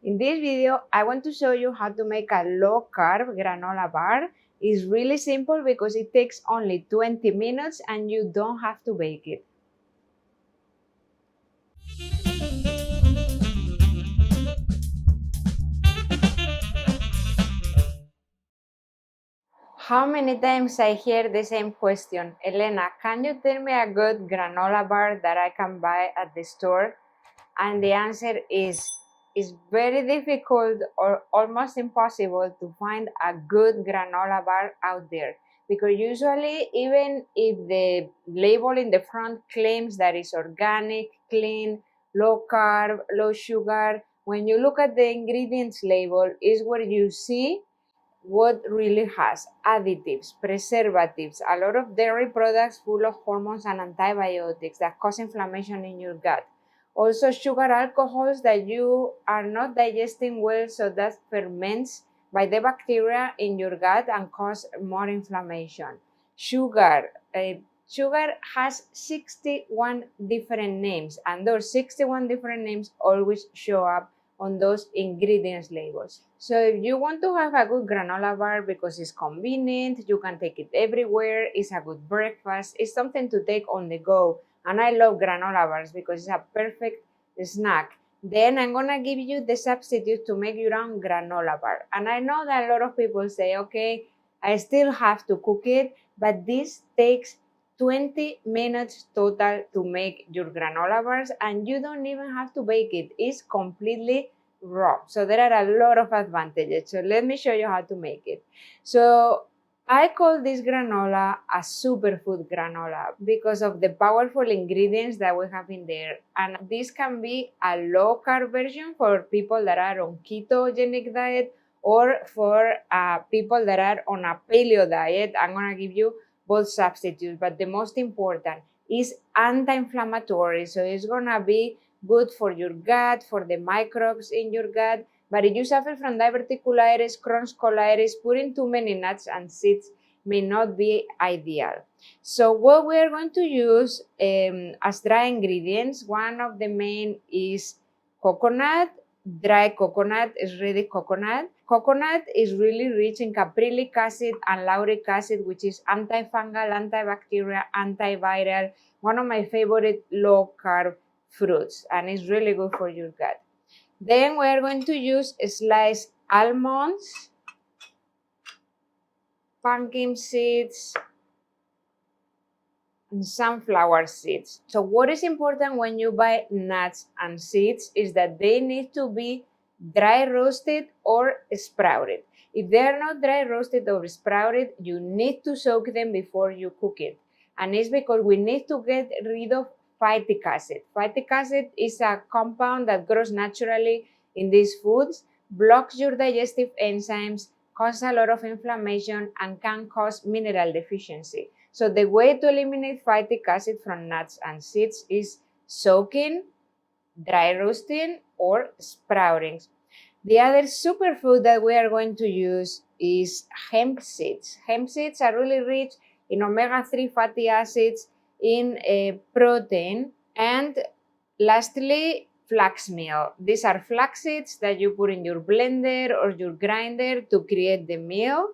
In this video, I want to show you how to make a low-carb granola bar. It's really simple because it takes only 20 minutes and you don't have to bake it. How many times I hear the same question, Elena, can you tell me a good granola bar that I can buy at the store? And the answer is it's very difficult or almost impossible to find a good granola bar out there, because usually even if the label in the front claims that it's organic, clean, low carb, low sugar, when you look at the ingredients label is where you see what really has additives, preservatives, a lot of dairy products full of hormones and antibiotics that cause inflammation in your gut. Also sugar alcohols that you are not digesting well, so that ferments by the bacteria in your gut and cause more inflammation. Sugar has 61 different names, and those 61 different names always show up on those ingredients labels. So if you want to have a good granola bar because it's convenient, you can take it everywhere, it's a good breakfast, it's something to take on the go, and I love granola bars because it's a perfect snack, then I'm gonna give you the substitute to make your own granola bar. And I know that a lot of people say, okay, I still have to cook it, but this takes 20 minutes total to make your granola bars, and you don't even have to bake it. It's completely raw. So there are a lot of advantages. So let me show you how to make it. So I call this granola a superfood granola because of the powerful ingredients that we have in there. And this can be a low carb version for people that are on ketogenic diet, or for people that are on a paleo diet. I'm gonna give you both substitutes, but the most important is anti-inflammatory. So it's gonna be good for your gut, for the microbes in your gut. But if you suffer from diverticulitis, Crohn's colitis, putting too many nuts and seeds may not be ideal. So what we are going to use as dry ingredients, one of the main is coconut. Dry coconut is ready coconut. Coconut is really rich in caprylic acid and lauric acid, which is antifungal, antibacterial, antiviral, one of my favorite low carb fruits, and it's really good for your gut. Then we are going to use sliced almonds, pumpkin seeds, and sunflower seeds. So what is important when you buy nuts and seeds is that they need to be dry roasted or sprouted. If they are not dry roasted or sprouted, you need to soak them before you cook it. And it's because we need to get rid of phytic acid. Phytic acid is a compound that grows naturally in these foods, blocks your digestive enzymes, causes a lot of inflammation, and can cause mineral deficiency. So the way to eliminate phytic acid from nuts and seeds is soaking, dry roasting, or sprouting. The other superfood that we are going to use is hemp seeds. Hemp seeds are really rich in omega-3 fatty acids, in protein, and lastly, flax meal. These are flax seeds that you put in your blender or your grinder to create the meal.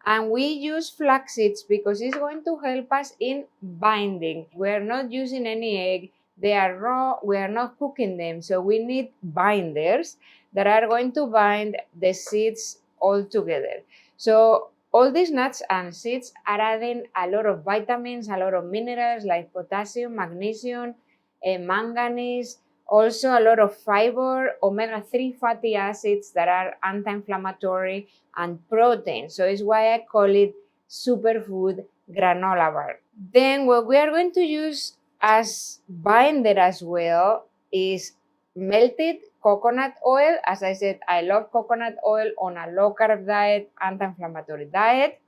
And we use flax seeds because it's going to help us in binding. We are not using any egg. They are raw. We are not cooking them. So we need binders that are going to bind the seeds all together. So all these nuts and seeds are adding a lot of vitamins, a lot of minerals like potassium, magnesium, manganese, also a lot of fiber, omega-3 fatty acids that are anti-inflammatory, and protein. So it's why I call it superfood granola bar. Then what we are going to use as binder as well is melted coconut oil. As I said, I love coconut oil on a low carb diet, anti-inflammatory diet.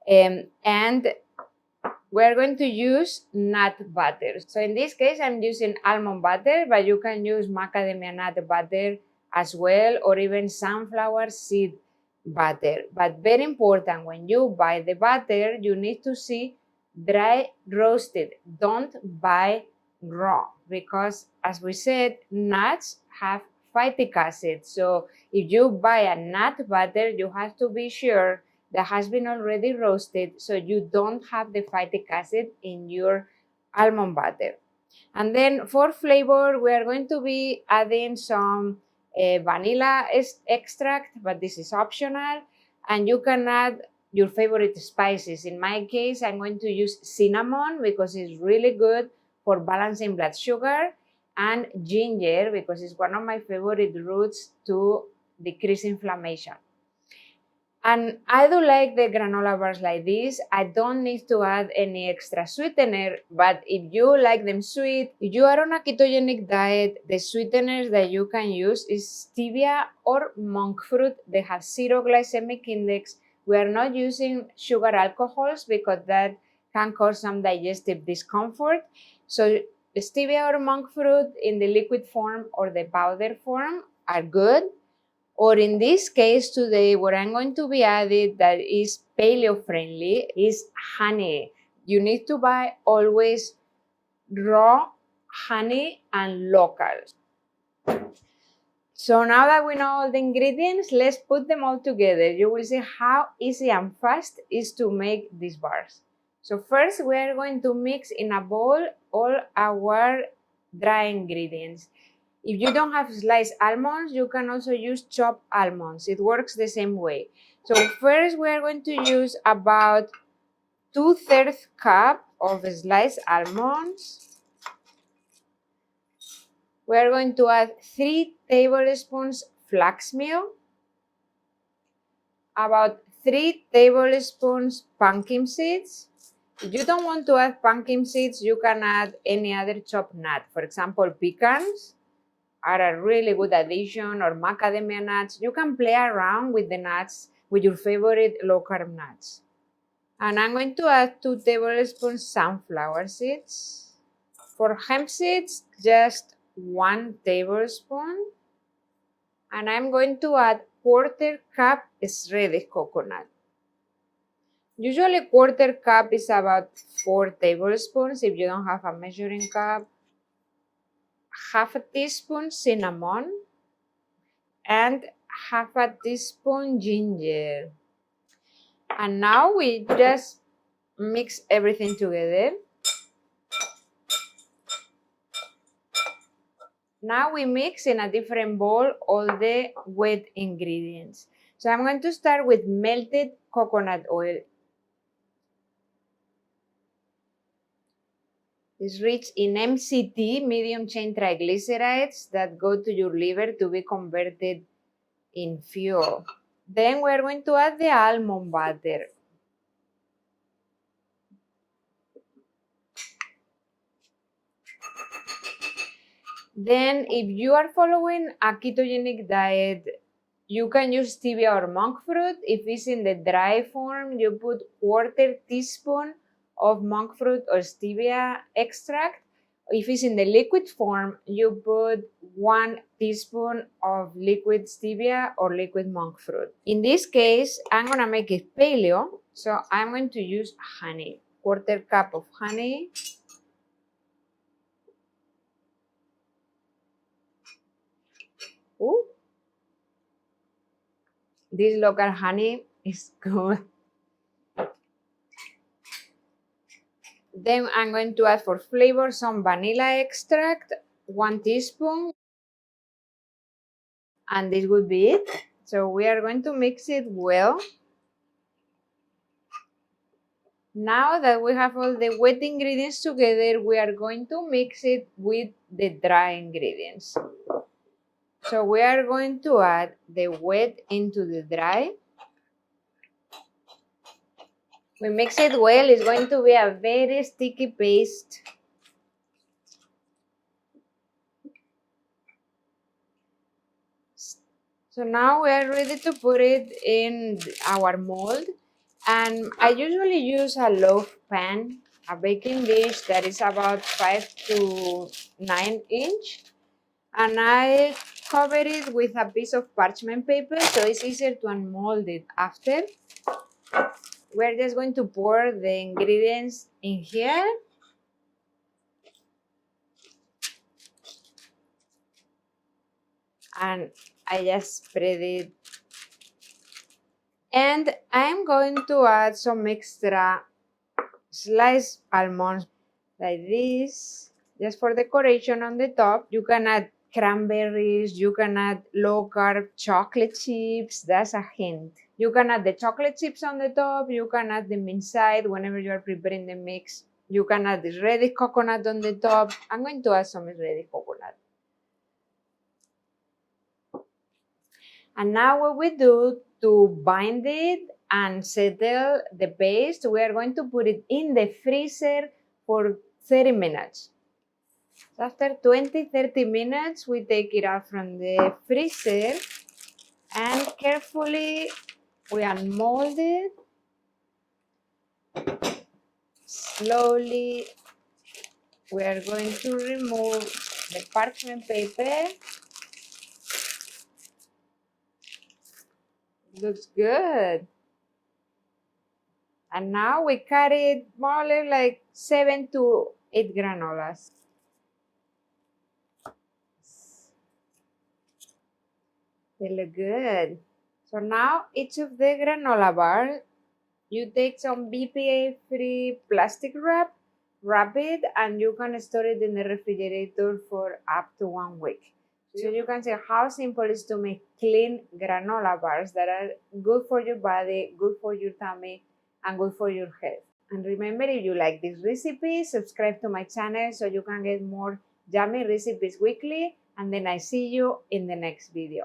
And we're going to use nut butter. So in this case, I'm using almond butter, but you can use macadamia nut butter as well, or even sunflower seed butter. But very important, when you buy the butter, you need to see dry roasted. Don't buy raw, because as we said, nuts have phytic acid. So if you buy a nut butter, you have to be sure that has been already roasted so you don't have the phytic acid in your almond butter. And then for flavor, we are going to be adding some vanilla extract, but this is optional. And you can add your favorite spices. In my case, I'm going to use cinnamon because it's really good for balancing blood sugar, and ginger because it's one of my favorite roots to decrease inflammation. And I do like the granola bars like this. I don't need to add any extra sweetener, but if you like them sweet, if you are on a ketogenic diet, the sweeteners that you can use is stevia or monk fruit. They have zero glycemic index. We are not using sugar alcohols because that can cause some digestive discomfort. So stevia or monk fruit in the liquid form or the powder form are good. Or in this case today, what I'm going to be added that is paleo friendly is honey. You need to buy always raw honey and local. So now that we know all the ingredients, let's put them all together. You will see how easy and fast it is to make these bars. So first we are going to mix in a bowl all our dry ingredients. If you don't have sliced almonds, you can also use chopped almonds. It works the same way. So first we are going to use about 2/3 cup of sliced almonds. We are going to add 3 tablespoons flax meal, about 3 tablespoons pumpkin seeds. If you don't want to add pumpkin seeds, you can add any other chopped nut. For example, pecans are a really good addition, or macadamia nuts. You can play around with the nuts, with your favorite low-carb nuts. And I'm going to add 2 tablespoons sunflower seeds. For hemp seeds, just 1 tablespoon. And I'm going to add 1/4 cup shredded coconut. Usually 1/4 cup is about 4 tablespoons if you don't have a measuring cup. Half a teaspoon cinnamon, and half a teaspoon ginger. And now we just mix everything together. Now we mix in a different bowl all the wet ingredients. So I'm going to start with melted coconut oil. It's rich in MCT, medium chain triglycerides, that go to your liver to be converted in fuel. Then we're going to add the almond butter. Then if you are following a ketogenic diet, you can use stevia or monk fruit. If it's in the dry form, you put 1/4 teaspoon of monk fruit or stevia extract. If it's in the liquid form, you put 1 teaspoon of liquid stevia or liquid monk fruit. In this case, I'm gonna make it paleo, so I'm going to use honey. 1/4 cup of honey. Ooh. This local honey is good. Then I'm going to add for flavor some vanilla extract, 1 teaspoon. And this would be it. So we are going to mix it well. Now that we have all the wet ingredients together, we are going to mix it with the dry ingredients. So we are going to add the wet into the dry. We mix it well. It's going to be a very sticky paste. So now we are ready to put it in our mold. And I usually use a loaf pan, a baking dish that is about 5 to 9 inch. And I cover it with a piece of parchment paper so it's easier to unmold it after. We're just going to pour the ingredients in here. and I just spread it. And I'm going to add some extra sliced almonds like this, just for decoration on the top. You can add cranberries, you can add low carb chocolate chips. That's a hint. You can add the chocolate chips on the top, you can add them inside whenever you are preparing the mix. You can add the ready coconut on the top. I'm going to add some ready coconut. And now what we do to bind it and settle the paste, we are going to put it in the freezer for 30 minutes. So after 20-30 minutes, we take it out from the freezer and carefully we unmold it. Slowly, we are going to remove the parchment paper. Looks good. And now we cut it more or less like 7 to 8 granolas. They look good. So now each of the granola bar, you take some BPA-free plastic wrap it, and you can store it in the refrigerator for up to 1 week. So you can see how simple it is to make clean granola bars that are good for your body, good for your tummy, and good for your health. And remember, if you like this recipe, subscribe to my channel so you can get more yummy recipes weekly. And then I see you in the next video.